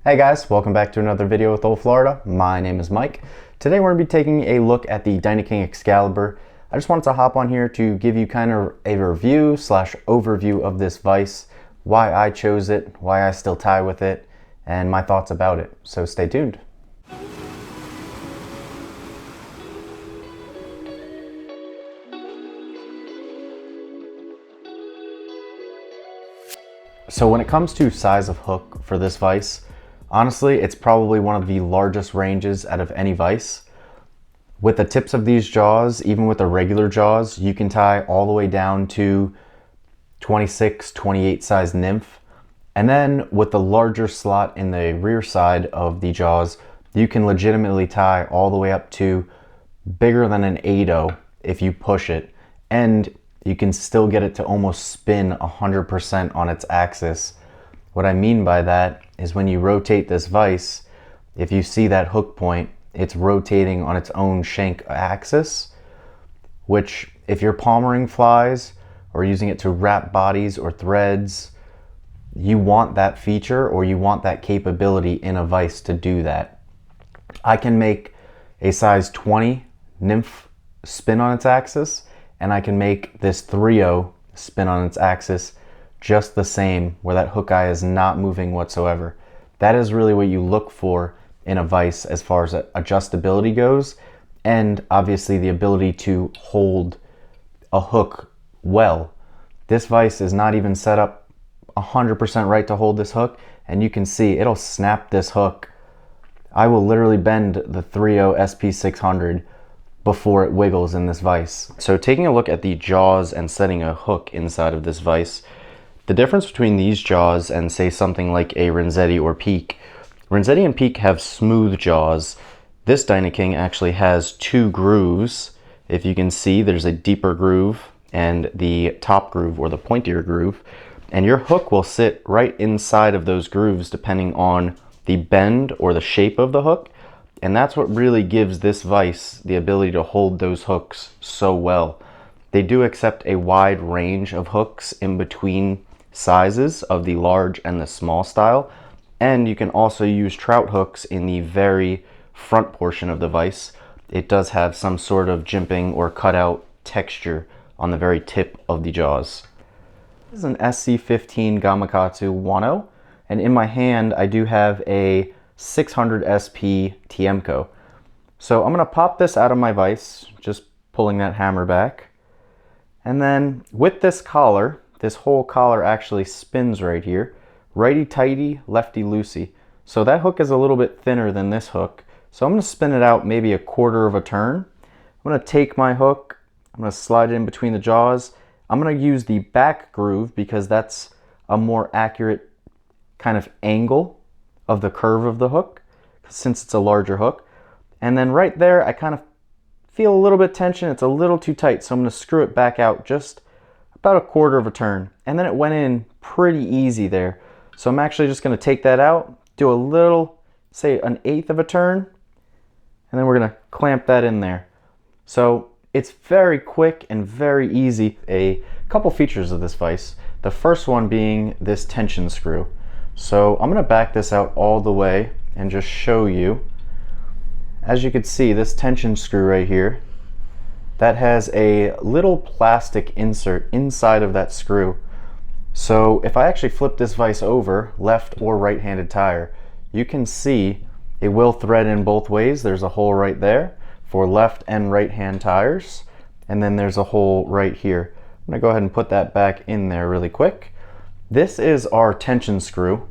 Hey guys, welcome back to another video with Old Florida. My name is Mike. Today we're going to be taking a look at the Dyna-King Excalibur. I just wanted to hop on here to give you kind of a review slash overview of this vise, why I chose it, why I still tie with it, and my thoughts about it. So stay tuned. So when it comes to size of hook for this vise, honestly, it's probably one of the largest ranges out of any vise. With the tips of these jaws, even with the regular jaws, you can tie all the way down to 26, 28 size nymph. And then with the larger slot in the rear side of the jaws, you can legitimately tie all the way up to bigger than an 8-0 if you push it. And you can still get it to almost spin 100% on its axis. What I mean by that is when you rotate this vise, if you see that hook point, it's rotating on its own shank axis, which if you're palmering flies or using it to wrap bodies or threads, you want that feature or you want that capability in a vise to do that. I can make a size 20 nymph spin on its axis, and I can make this 3-0 spin on its axis just the same, where that hook eye is not moving whatsoever. That is really what you look for in a vise as far as adjustability goes, and obviously the ability to hold a hook well. This vise is not even set up 100% right to hold this hook, and you can see it'll snap this hook. I will literally bend the 3-0 SP600 before it wiggles in this vise. So taking a look at the jaws and setting a hook inside of this vise, the difference between these jaws and say something like a Renzetti or Peak, Renzetti and Peak have smooth jaws. This Dyna-King actually has two grooves. If you can see, there's a deeper groove and the top groove or the pointier groove, and your hook will sit right inside of those grooves depending on the bend or the shape of the hook. And that's what really gives this vise the ability to hold those hooks so well. They do accept a wide range of hooks in between sizes of the large and the small style. And you can also use trout hooks in the very front portion of the vise. It does have some sort of jimping or cutout texture on the very tip of the jaws. This is an SC15 Gamakatsu 1-0, and in my hand I do have a 600 SP Tiemco. So I'm going to pop this out of my vise, just pulling that hammer back. And then with this collar, this whole collar actually spins right here. Righty tighty, lefty loosey. So that hook is a little bit thinner than this hook. So I'm going to spin it out maybe a quarter of a turn. I'm going to take my hook, I'm going to slide it in between the jaws. I'm going to use the back groove because that's a more accurate kind of angle of the curve of the hook, since it's a larger hook. And then right there, I kind of feel a little bit tension. It's a little too tight, so I'm going to screw it back out just about a quarter of a turn. And then it went in pretty easy there. So I'm actually just going to take that out, do a little, say an eighth of a turn, and then we're going to clamp that in there. So it's very quick and very easy. A couple features of this vise. The first one being this tension screw. So I'm going to back this out all the way and just show you. As you can see, this tension screw right here, that has a little plastic insert inside of that screw. So if I actually flip this vise over, left or right-handed tire, you can see it will thread in both ways. There's a hole right there for left and right-hand tires, and then there's a hole right here. I'm going to go ahead and put that back in there really quick. This is our tension screw,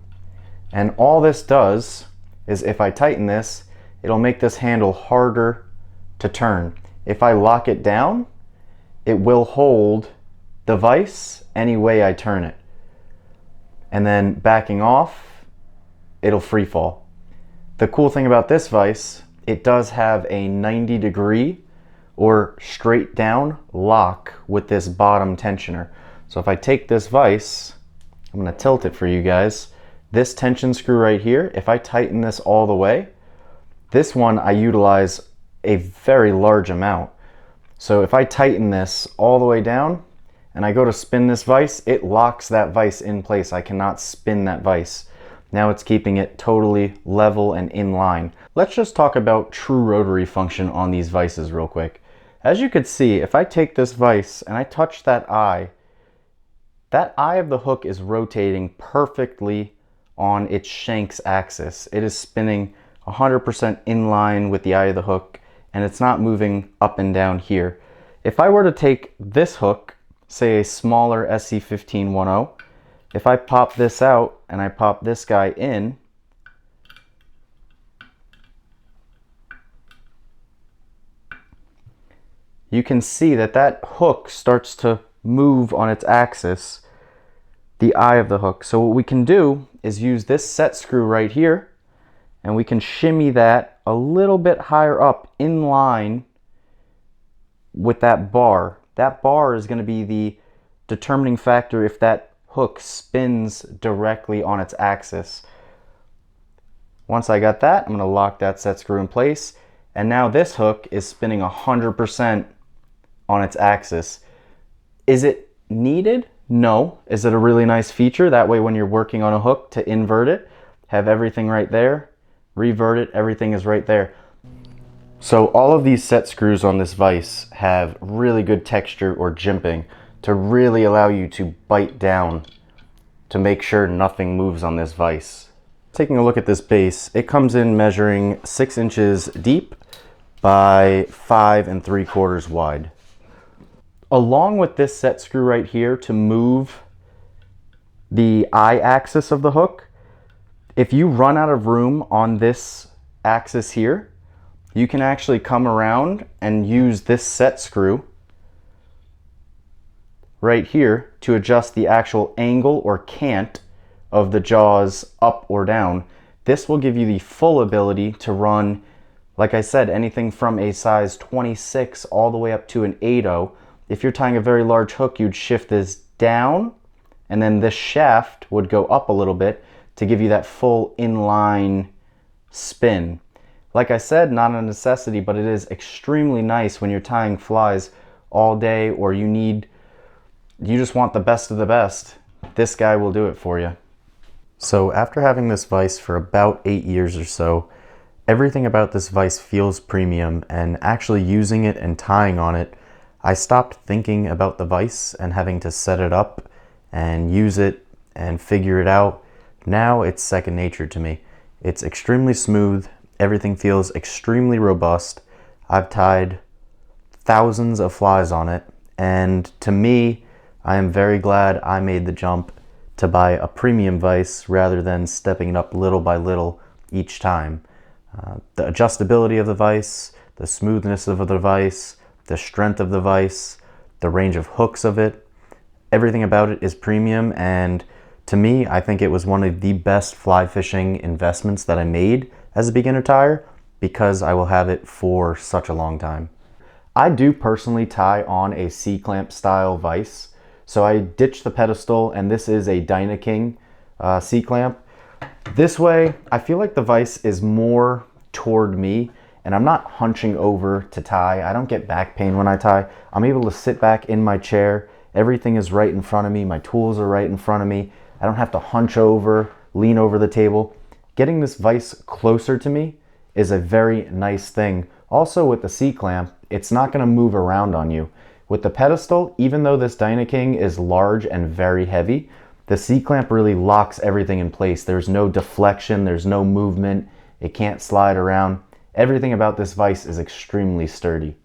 and all this does is if I tighten this, it'll make this handle harder to turn. If I lock it down, it will hold the vise any way I turn it. And then backing off, it'll free fall. The cool thing about this vise, it does have a 90-degree or straight down lock with this bottom tensioner. So if I take this vise, I'm going to tilt it for you guys. This tension screw right here, if I tighten this all the way, this one I utilize a very large amount. So if I tighten this all the way down and I go to spin this vise, it locks that vise in place. I cannot spin that vise. Now it's keeping it totally level and in line. Let's just talk about true rotary function on these vices real quick. As you can see, if I take this vise and I touch that eye of the hook is rotating perfectly on its shank's axis. It is spinning 100% in line with the eye of the hook, and it's not moving up and down here. If I were to take this hook, say a smaller SC1510, if I pop this out and I pop this guy in, you can see that that hook starts to move on its axis, the eye of the hook. So what we can do is use this set screw right here, and we can shimmy that a little bit higher up in line with that bar. That bar is going to be the determining factor if that hook spins directly on its axis. Once I got that, I'm going to lock that set screw in place, and now this hook is spinning 100% on its axis. Is it needed? No. Is it a really nice feature? That way when you're working on a hook, to invert it, have everything right there, revert it, everything is right there. So all of these set screws on this vise have really good texture or jimping to really allow you to bite down to make sure nothing moves on this vise. Taking a look at this base, it comes in measuring 6 inches deep by 5 3/4 wide. Along with this set screw right here to move the eye axis of the hook, if you run out of room on this axis here, you can actually come around and use this set screw right here to adjust the actual angle or cant of the jaws up or down. This will give you the full ability to run, like I said, anything from a size 26 all the way up to an 8/0. If you're tying a very large hook, you'd shift this down, and then this shaft would go up a little bit to give you that full inline spin. Like I said, not a necessity, but it is extremely nice when you're tying flies all day, or you just want the best of the best. This guy will do it for you. So after having this vise for about 8 years or so, everything about this vise feels premium, and actually using it and tying on it, I stopped thinking about the vise and having to set it up and use it and figure it out. Now it's second nature to me. It's extremely smooth. Everything feels extremely robust. I've tied thousands of flies on it, and to me, I am very glad I made the jump to buy a premium vise rather than stepping it up little by little each time. The adjustability of the vise, the smoothness of the vise, the strength of the vise, the range of hooks of it, everything about it is premium, and to me, I think it was one of the best fly fishing investments that I made as a beginner tyer, because I will have it for such a long time. I do personally tie on a C-clamp style vise, so I ditched the pedestal, and this is a Dyna-King C-clamp. This way, I feel like the vise is more toward me, and I'm not hunching over to tie. I don't get back pain when I tie. I'm able to sit back in my chair. Everything is right in front of me. My tools are right in front of me. I don't have to hunch over, lean over the table. Getting this vise closer to me is a very nice thing. Also with the C-clamp, it's not gonna move around on you. With the pedestal, even though this Dyna-King is large and very heavy, the C-clamp really locks everything in place. There's no deflection, there's no movement. It can't slide around. Everything about this vise is extremely sturdy.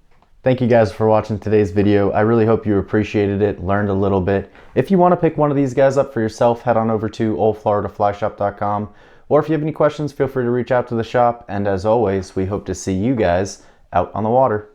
Thank you guys for watching today's video. I really hope you appreciated it, learned a little bit. If you want to pick one of these guys up for yourself, head on over to oldfloridaflyshop.com. Or if you have any questions, feel free to reach out to the shop. And as always, we hope to see you guys out on the water.